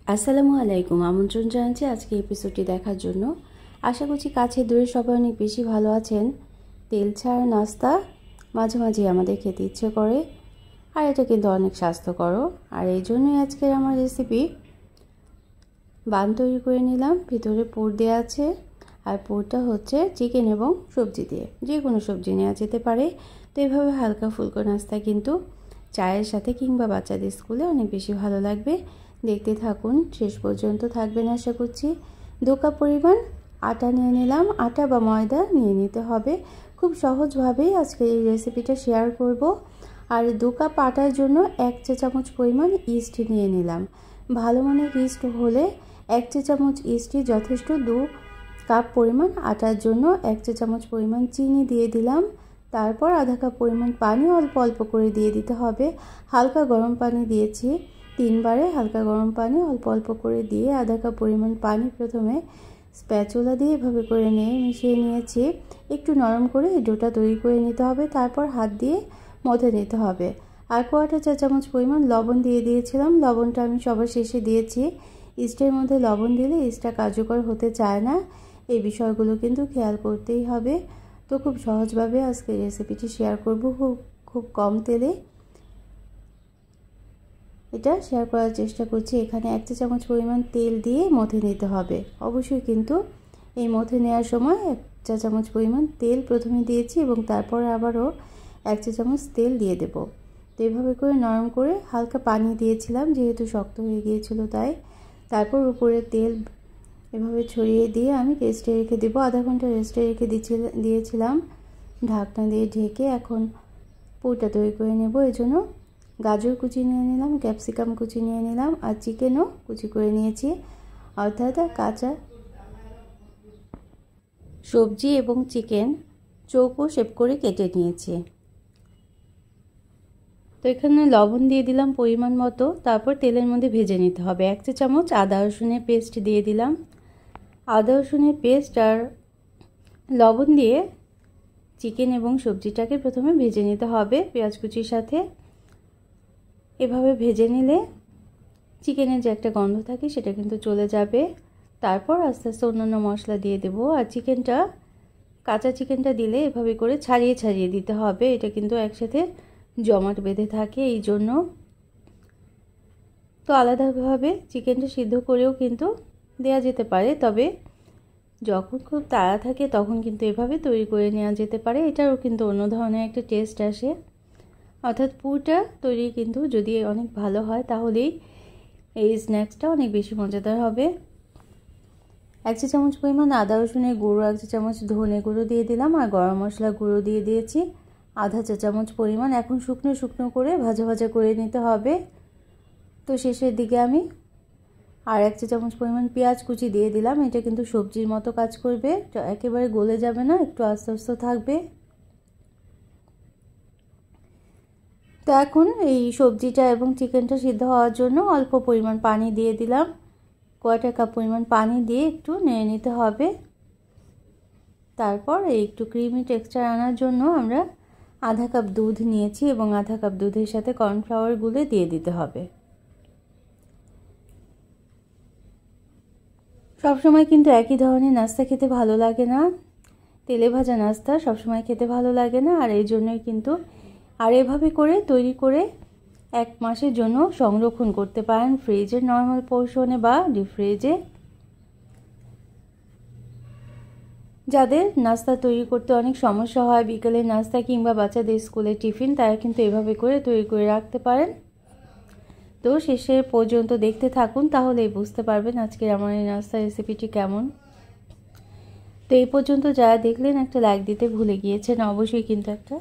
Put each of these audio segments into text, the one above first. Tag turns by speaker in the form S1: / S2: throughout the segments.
S1: আসসালামু আলাইকুম। আমন্ত্রণ জানাচ্ছি আজকে এপিসোডটি দেখার জন্য। আশা করছি কাছে দূরে সবাই অনেক বেশি ভালো আছেন। তেল ছাড়া নাস্তা মাঝে মাঝে আমাদের খেতে ইচ্ছে করে, আর এটা কিন্তু অনেক স্বাস্থ্যকরও। আর এই জন্যই আজকের আমার রেসিপি। বান তৈরি করে নিলাম, ভিতরে পুর দেওয়া আছে, আর পুরটা হচ্ছে চিকেন এবং সবজি দিয়ে, যে কোনো সবজি নেওয়া যেতে পারে। তো এইভাবে হালকা ফুলকো নাস্তা কিন্তু চায়ের সাথে কিংবা বাচ্চাদের স্কুলে অনেক বেশি ভালো লাগবে। দেখতে থাকুন, শেষ পর্যন্ত থাকবেন আশা করছি। 2 কাপ পরিমাণ আটা নিয়ে নিলাম। আটা বা ময়দা নিয়ে নিতে হবে। খুব সহজভাবেই আজকে এই রেসিপিটা শেয়ার করব। আর 2 কাপ আটার জন্য 1 চা চামচ পরিমাণ ইস্ট নিয়ে নিলাম। ভালো মানের ইস্ট হলে 1 চা চামচ ইস্টই যথেষ্ট। 2 কাপ পরিমাণ আটার জন্য 1 চা চামচ পরিমাণ চিনি দিয়ে দিলাম। তারপর আধা কাপ পরিমাণ পানি অল্প অল্প করে দিয়ে দিতে হবে। হালকা গরম পানি দিয়েছি 3 বারে। হালকা গরম পানি অল্প অল্প করে দিয়ে আধা কাপ পরিমাণ পানি প্রথমে স্প্যাচুলা দিয়ে এভাবে করে নিয়ে মিশিয়ে নিয়েছি। একটু নরম করে এই ডোটা তৈরি করে নিতে হবে। তারপর হাত দিয়ে মথে নিতে হবে। আর 1/4 চা চামচ পরিমাণ লবণ দিয়ে দিয়েছিলাম। লবণটা আমি সবার শেষে দিয়েছি। ইস্টের মধ্যে লবণ দিলে ইস্টটা কার্যকর হতে চায় না। এই বিষয়গুলো কিন্তু খেয়াল করতেই হবে। তো খুব সহজভাবে আজকে রেসিপিটি শেয়ার করব, খুব কম তেলে এটা শেয়ার করার চেষ্টা করছি। এখানে 1 চা চামচ পরিমাণ তেল দিয়ে মথে নিতে হবে। অবশ্যই কিন্তু এই মথে নেওয়ার সময় 1 চা চামচ পরিমাণ তেল প্রথমে দিয়েছি এবং তারপর আবারও 1 চা চামচ তেল দিয়ে দেব। তো এইভাবে করে নরম করে হালকা পানি দিয়েছিলাম, যেহেতু শক্ত হয়ে গিয়েছিল তাই। তারপর উপরে তেল এভাবে ছড়িয়ে দিয়ে আমি রেস্টে রেখে দেবো। আধা ঘন্টা রেস্টে রেখে দিয়েছিলাম ঢাকনা দিয়ে ঢেকে। এখন পুরটা তৈরি করে নেব। এজন্য গাজর কুচি নিয়ে নিলাম, ক্যাপসিকাম কুচি নিয়ে নিলাম, আর চিকেনও কুচি করে নিয়েছি। অর্থাৎ কাঁচা সবজি এবং চিকেন চৌকো শেপ করে কেটে নিয়েছি। তো এখানে লবণ দিয়ে দিলাম পরিমাণ মতো। তারপর তেলের মধ্যে ভেজে নিতে হবে। 1 চা চামচ আদা রসুনের পেস্ট দিয়ে দিলাম। আদা রসুনের পেস্ট আর লবণ দিয়ে চিকেন এবং সবজিটাকে প্রথমে ভেজে নিতে হবে পেঁয়াজ কুচির সাথে। এভাবে ভেজে নিলে চিকেনের যে একটা গন্ধ থাকে সেটা কিন্তু চলে যাবে। তারপর আস্তে আস্তে অন্যান্য মশলা দিয়ে দেব। আর কাঁচা চিকেনটা দিলে এভাবে করে ছাড়িয়ে ছাড়িয়ে দিতে হবে। এটা কিন্তু একসাথে জমাট বেঁধে থাকে, এই জন্য। তো আলাদাভাবে চিকেনটা সিদ্ধ করেও কিন্তু দেয়া যেতে পারে, তবে যখন খুব তাড়া থাকে তখন কিন্তু এভাবে তৈরি করে নেওয়া যেতে পারে। এটারও কিন্তু অন্য ধরনের একটা টেস্ট আসে। অর্থাৎ পুরটা তৈরি কিন্তু যদি অনেক ভালো হয় তাহলেই এই স্ন্যাক্সটা অনেক বেশি মজাদার হবে। 1 চা চামচ পরিমাণ আদা রসুনের গুঁড়ো, 1 চা চামচ ধনে গুঁড়ো দিয়ে দিলাম, আর গরম মশলা গুঁড়ো দিয়ে দিয়েছি আধা চা চামচ পরিমাণ। এখন শুকনো শুকনো করে ভাজা ভাজা করে নিতে হবে। তো শেষের দিকে আমি আর 1 চা চামচ পরিমাণ পেঁয়াজ কুচি দিয়ে দিলাম। এটা কিন্তু সবজির মতো কাজ করবে, একেবারে গলে যাবে না, একটু আস্তে আস্তে থাকবে। তো এখন এই সবজিটা এবং চিকেনটা সিদ্ধ হওয়ার জন্য অল্প পরিমাণ পানি দিয়ে দিলাম। 1/4 কাপ পরিমাণ পানি দিয়ে একটু নেড়ে নিতে হবে। তারপর একটু ক্রিমি টেক্সচার আনার জন্য আমরা আধা কাপ দুধ নিয়েছি এবং আধা কাপ দুধের সাথে কর্নফ্লাওয়ার গুলে দিয়ে দিতে হবে। সবসময় কিন্তু একই ধরনের নাস্তা খেতে ভালো লাগে না, তেলে ভাজা নাস্তা সবসময় খেতে ভালো লাগে না। আর এই জন্যই কিন্তু এভাবে করে তৈরি করে 1 মাসের জন্য সংরক্ষণ করতে পারেন ফ্রিজের নর্মাল পোর্শনে বা ডিপ ফ্রিজে। যাদের নাস্তা তৈরি করতে অনেক সমস্যা হয়, বিকেলের নাস্তা কিংবা বাচ্চাদের স্কুলে টিফিন, তারা কিন্তু এভাবে করে তৈরি করে রাখতে পারেন। তো শেষের পর্যন্ত দেখতে থাকুন, তাহলেই বুঝতে পারবেন আজকের আমার এই নাস্তা রেসিপিটি কেমন। তো এই পর্যন্ত যারা দেখলেন একটা লাইক দিতে ভুলে গিয়েছেন, অবশ্যই কিন্তু একটা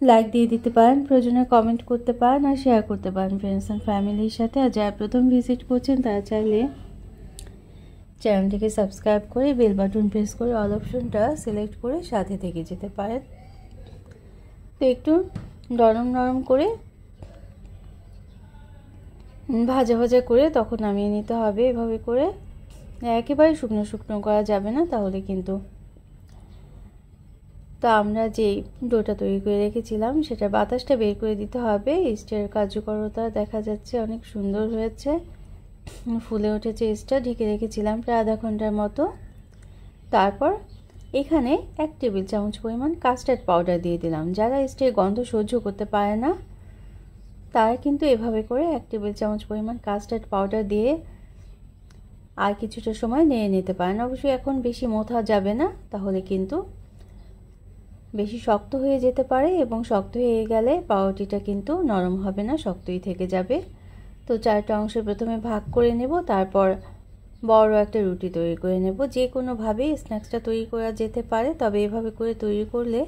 S1: লাইক দিয়ে দিতে পারেন। প্রয়োজনে কমেন্ট করতে পারেন আর শেয়ার করতে পারেন ফ্রেন্ডস অ্যান্ড ফ্যামিলির সাথে। আর যারা প্রথম ভিজিট করছেন তারা চাইলে চ্যানেলটিকে সাবস্ক্রাইব করে বেল বাটন প্রেস করে অল অপশনটা সিলেক্ট করে সাথে থেকে যেতে পারেন। তো একটু নরম নরম করে ভাজা ভাজা করে তখন নামিয়ে নিতে হবে। এভাবে করে একেবারে শুকনো শুকনো করা যাবে না, তাহলে কিন্তু। তো আমরা যে ডোটা তৈরি করে রেখেছিলাম সেটা বাতাসটা বের করে দিতে হবে। ইস্টের কার্যকরতা দেখা যাচ্ছে অনেক সুন্দর হয়েছে। ফুলে উঠেছে। এক্সট্রা ঢেকে রেখেছিলাম প্রায় আধা ঘন্টার মতো। তারপর এখানে 1 টেবিল চামচ পরিমাণ কাস্টার্ড পাউডার দিয়ে দিলাম। যারা এক্সট্রা গন্ধ সহ্য করতে পারে না তারা কিন্তু এভাবে করে 1 টেবিল চামচ পরিমাণ কাস্টার্ড পাউডার দিয়ে আর কিছুটা সময় নেড়ে নিতে পারেন। অবশ্যই এখন বেশি মথা যাবে না, তাহলে কিন্তু বেশি শক্ত হয়ে যেতে পারে এবং শক্ত হয়ে গেলে পাউরুটিটা কিন্তু নরম হবে না, শক্তই থেকে যাবে। তো 4টা অংশে প্রথমে ভাগ করে নেব, তারপর বড় একটা রুটি তৈরি করে নেব। যে কোনোভাবেই স্ন্যাক্সটা তৈরি করা যেতে পারে, তবে এভাবে করে তৈরি করলে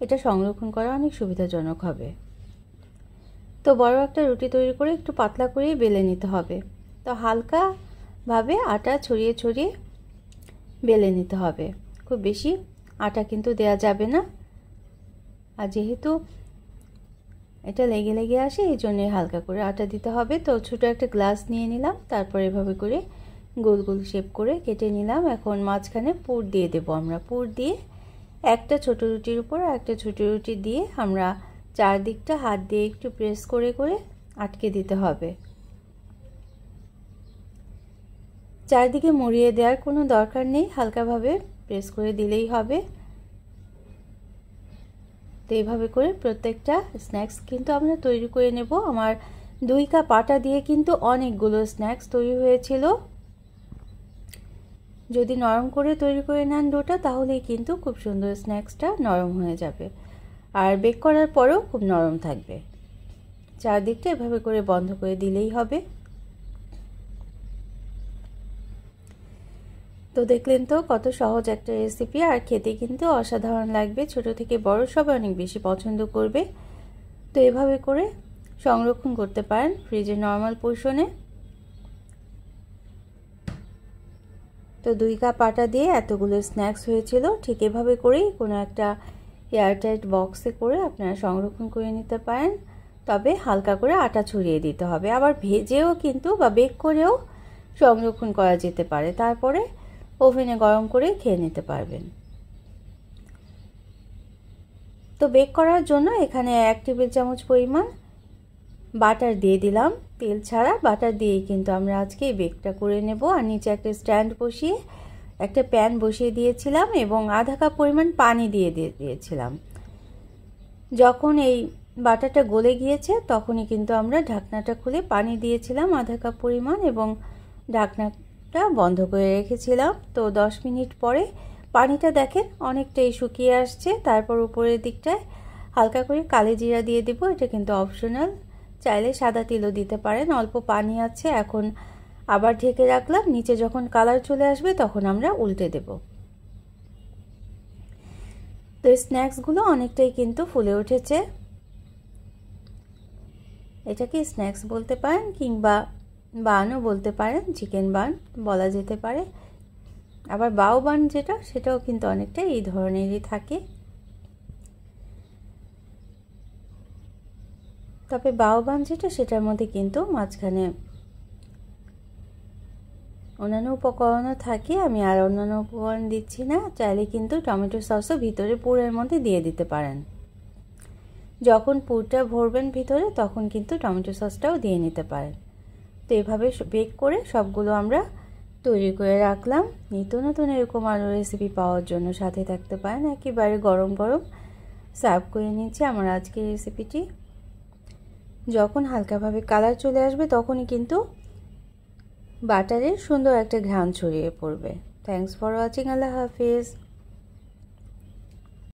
S1: এটা সংরক্ষণ করা অনেক সুবিধাজনক হবে। তো বড় একটা রুটি তৈরি করে একটু পাতলা করেই বেলে নিতে হবে। তো হালকাভাবে আটা ছড়িয়ে ছড়িয়ে বেলে নিতে হবে, খুব বেশি আটা কিন্তু দেয়া যাবে না। আর যেহেতু এটা লেগে লেগে আসে, এই জন্যই হালকা করে আটা দিতে হবে। তো ছোটো একটা গ্লাস নিয়ে নিলাম, তারপর এভাবে করে গোল গোল শেপ করে কেটে নিলাম। এখন মাঝখানে পুর দিয়ে দেব আমরা। পুর দিয়ে একটা ছোট রুটির উপর একটা ছোট রুটি দিয়ে আমরা চারদিকটা হাত দিয়ে একটু প্রেস করে করে আটকে দিতে হবে। চারদিকে মুড়িয়ে দেওয়ার কোনো দরকার নেই, হালকাভাবে প্রেস করে দিলেই হবে। তো এইভাবে করে প্রত্যেকটা স্ন্যাক্স কিন্তু আমরা তৈরি করে নেব। আমার 2 কাপ আটা দিয়ে কিন্তু অনেকগুলো স্ন্যাক্স তৈরি হয়েছিল। যদি নরম করে তৈরি করে নেন ডোটা, তাহলেই কিন্তু খুব সুন্দর স্ন্যাক্সটা নরম হয়ে যাবে, আর বেক করার পরেও খুব নরম থাকবে। চারদিকটা এভাবে করে বন্ধ করে দিলেই হবে। তো দেখলেন তো কত সহজ একটা রেসিপি, আর খেতে কিন্তু অসাধারণ লাগবে। ছোট থেকে বড় সবাই অনেক বেশি পছন্দ করবে। তো এভাবে করে সংরক্ষণ করতে পারেন ফ্রিজে নর্মাল পোর্শনে। তো 2 কাপ আটা দিয়ে এতগুলো স্ন্যাক্স হয়েছিল। ঠিক এভাবে করেই কোনো একটা এয়ারটাইট বক্সে করে আপনারা সংরক্ষণ করে নিতে পারেন, তবে হালকা করে আটা ছড়িয়ে দিতে হবে। আবার ভেজেও কিন্তু বা বেক করেও সংরক্ষণ করা যেতে পারে, তারপরে ওভেনে গরম করে খেয়ে নিতে পারবেন। তো বেক করার জন্য এখানে 1 টেবিল চামচ পরিমাণ বাটার দিয়ে দিলাম। তেল ছাড়া বাটার দিয়েই কিন্তু আমরা আজকে এই বেকটা করে নেব। আর নিচে একটা স্ট্যান্ড বসিয়ে একটা প্যান বসিয়ে দিয়েছিলাম এবং আধা কাপ পরিমাণ পানি দিয়ে দিয়েছিলাম। যখন এই বাটারটা গলে গিয়েছে তখনই কিন্তু আমরা ঢাকনাটা খুলে পানি দিয়েছিলাম আধা কাপ পরিমাণ এবং ঢাকনাটা বন্ধ করে রেখেছিলাম। তো 10 মিনিট পরে পানিটা দেখেন অনেকটাই শুকিয়ে আসছে। তারপর উপরের দিকটায় হালকা করে কালো জিরা দিয়ে দেব। এটা কিন্তু অপশনাল, চাইলে সাদা তিলও দিতে পারেন। অল্প পানি আছে, এখন আবার ঢেকে রাখলাম। নিচে যখন কালার চলে আসবে তখন আমরা উল্টে দেব। তো স্ন্যাক্সগুলো অনেকটাই কিন্তু ফুলে উঠেছে। এটাকে স্ন্যাক্স বলতে পারেন কিংবা বানও বলতে পারেন, চিকেন বান বলা যেতে পারে। আবার বাও বান যেটা, সেটাও কিন্তু অনেকটা এই ধরনেরই থাকে। তবে বাও বান যেটা, সেটার মধ্যে কিন্তু মাঝখানে অন্যান্য উপকরণও থাকে। আমি আর অন্যান্য উপকরণ দিচ্ছি না। চাইলে কিন্তু টমেটো সসও ভিতরে পুরের মধ্যে দিয়ে দিতে পারেন। যখন পুরটা ভরবেন ভিতরে তখন কিন্তু টমেটো সসটাও দিয়ে নিতে পারেন। তো এভাবে বেক করে সবগুলো আমরা তৈরি করে রাখলাম। নিত্য নতুন এরকম আরও রেসিপি পাওয়ার জন্য সাথে থাকতে পারেন। একেবারে গরম গরম সার্ভ করে নিচ্ছি আমার আজকের রেসিপিটি। যখন হালকাভাবে কালার চলে আসবে তখনই কিন্তু বাটারের সুন্দর একটা ঘ্রাণ ছড়িয়ে পড়বে। Thanks for watching. Allah Hafiz.